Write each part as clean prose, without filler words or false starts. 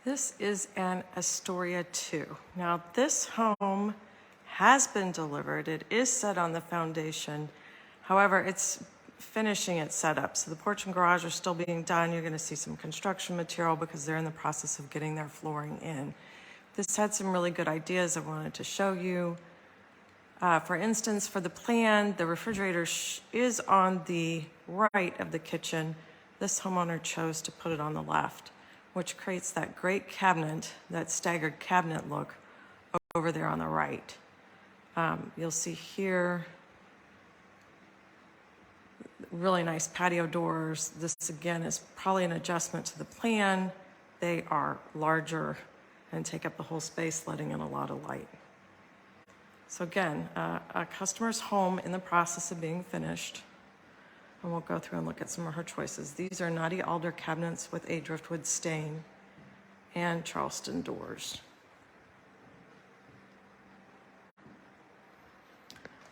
This is an Astoria II. Now this home has been delivered. It is set on the foundation. However, it's finishing its setup. So the porch and garage are still being done. You're gonna see some construction material because they're in the process of getting their flooring in. This had some really good ideas I wanted to show you. For instance, for the plan, the refrigerator is on the right of the kitchen. This homeowner chose to put it on the left, which creates that great cabinet, that staggered cabinet look over there on the right. You'll see here, really nice patio doors. This again is probably an adjustment to the plan. They are larger and take up the whole space, letting in a lot of light. So again, a customer's home in the process of being finished. And we'll go through and look at some of her choices. These are Knotty Alder cabinets with a driftwood stain and Charleston doors.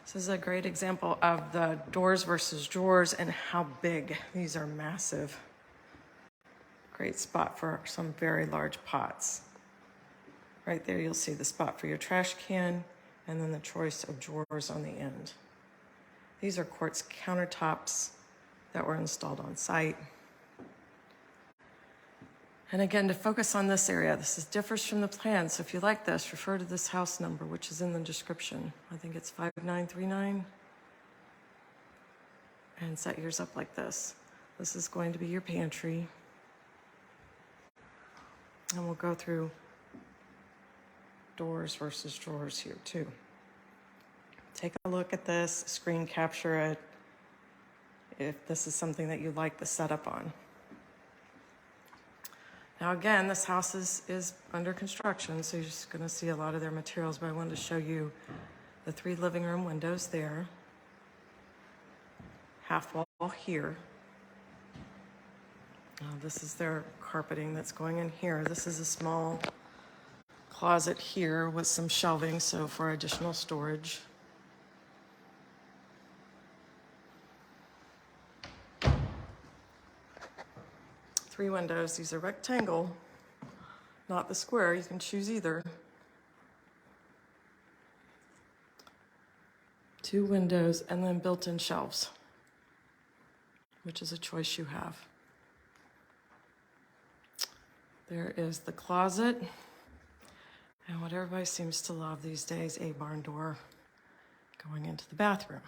This is a great example of the doors versus drawers and how big. These are massive. Great spot for some very large pots. Right there you'll see the spot for your trash can and then the choice of drawers on the end. These are quartz countertops that were installed on site. And again, to focus on this area, differs from the plan. So if you like this, refer to this house number, which is in the description. I think it's 5939. And set yours up like this. This is going to be your pantry. And we'll go through doors versus drawers here too. Take a look at this, screen capture it, if this is something that you like the setup on. Now again, this house is under construction, so you're just gonna see a lot of their materials, but I wanted to show you the 3 living room windows there, half wall here. This is their carpeting that's going in here. This is a small closet here with some shelving, so for additional storage. Three windows. These are rectangle, not the square. You can choose either. 2 windows and then built-in shelves, which is a choice you have. There is the closet. And what everybody seems to love these days, a barn door going into the bathroom.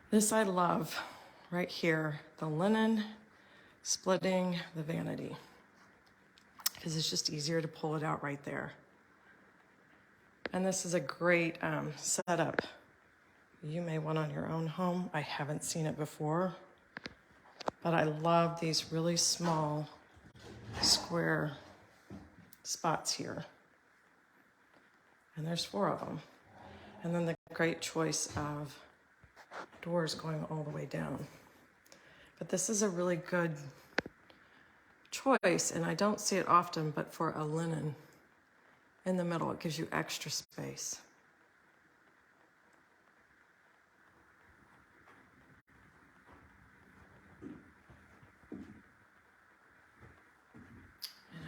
This I love right here, the linen splitting the vanity, because it's just easier to pull it out right there. And this is a great setup you may want on your own home. I haven't seen it before, but I love these really small square spots here. And there's 4 of them. And then the great choice of doors going all the way down. But this is a really good choice, and I don't see it often, but for a linen in the middle, it gives you extra space. And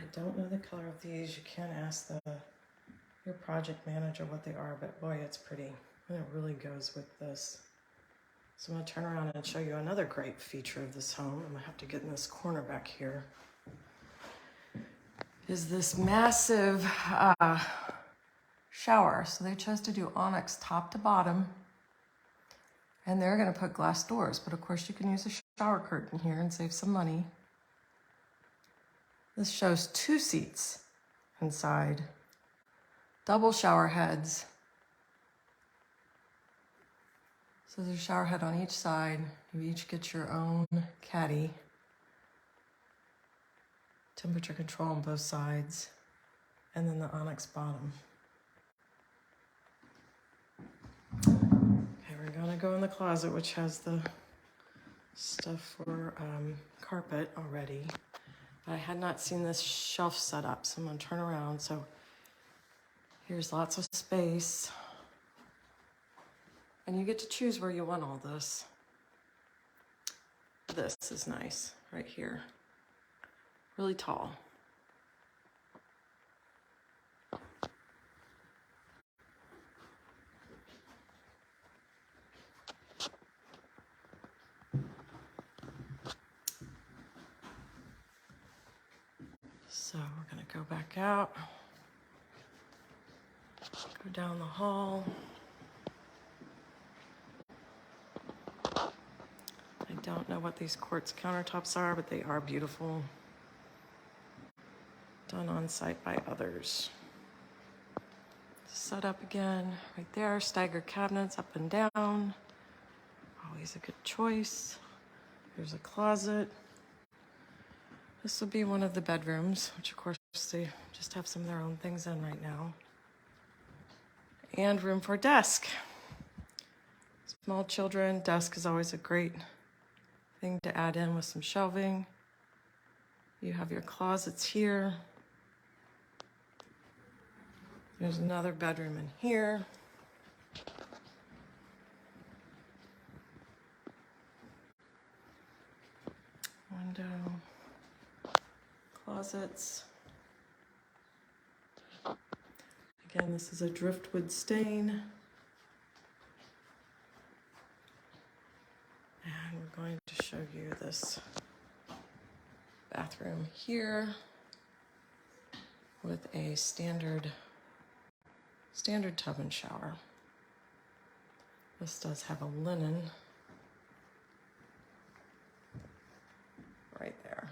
I don't know the color of these. You can ask your project manager what they are, but boy, it's pretty. And it really goes with this. So I'm gonna turn around and show you another great feature of this home. I'm gonna have to get in this corner back here. Is this massive shower. So they chose to do onyx top to bottom, and they're gonna put glass doors, but of course you can use a shower curtain here and save some money. This shows 2 seats inside, double shower heads. So there's a shower head on each side. You each get your own caddy. Temperature control on both sides. And then the onyx bottom. Okay, we're gonna go in the closet, which has the stuff for carpet already. But I had not seen this shelf set up, so I'm gonna turn around. So here's lots of space. And you get to choose where you want all this. This is nice right here. Really tall. So we're gonna go back out, go down the hall. I don't know what these quartz countertops are, but they are beautiful. Done on site by others. Set up again, right there, stagger cabinets up and down. Always a good choice. Here's a closet. This will be one of the bedrooms, which of course they just have some of their own things in right now. And room for a desk. Small children, desk is always a great thing to add in with some shelving. You have your closets here. There's another bedroom in here. Window, closets. Again, this is a driftwood stain. And we're going to show you this bathroom here with a standard tub and shower. This does have a linen right there.